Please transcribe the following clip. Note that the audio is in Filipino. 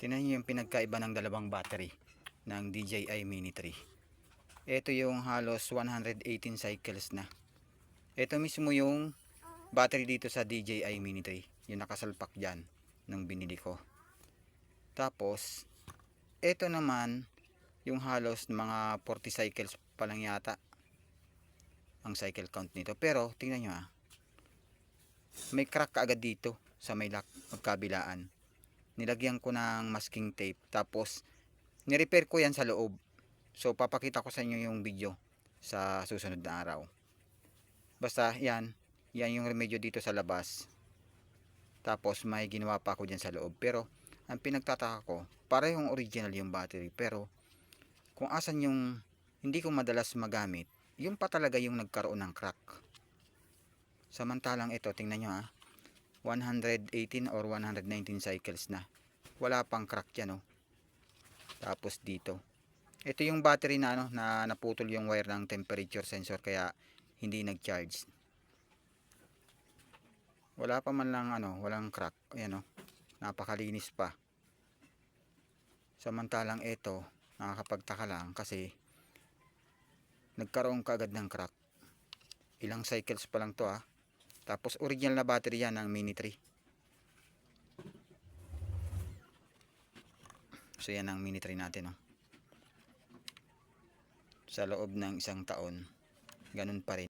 Tingnan nyo yung pinagkaiba ng dalawang battery ng DJI Mini 3. Ito yung halos 118 cycles na. Ito mismo yung battery dito sa DJI Mini 3. Yung nakasalpak dyan nung binili ko. Tapos, ito naman yung halos mga 40 cycles pa lang yata ang cycle count nito. Pero, tingnan nyo may crack agad dito sa may lock magkabilaan. Nilagyan ko ng masking tape. Tapos, nirepair ko yan sa loob. So, papakita ko sa inyo yung video sa susunod na araw. Basta, yan yung remedyo dito sa labas. Tapos, may ginawa pa ako dyan sa loob. Pero, ang pinagtataka ko, parehong original yung battery. Pero, kung asan yung hindi ko madalas magamit, yung pa talaga yung nagkaroon ng crack. Samantalang ito, tingnan nyo 118 or 119 cycles na. Wala pang crack yan Tapos dito. Ito yung battery na na naputol yung wire ng temperature sensor kaya hindi nag-charge. Wala pa man lang walang crack. Ayan napakalinis pa. Samantalang ito, nakakapagtaka lang kasi nagkaroon kaagad ng crack. Ilang cycles pa lang to Tapos original na battery yan ng Mini 3. So yan ang Mini 3 natin Sa loob ng isang taon, ganun pa rin.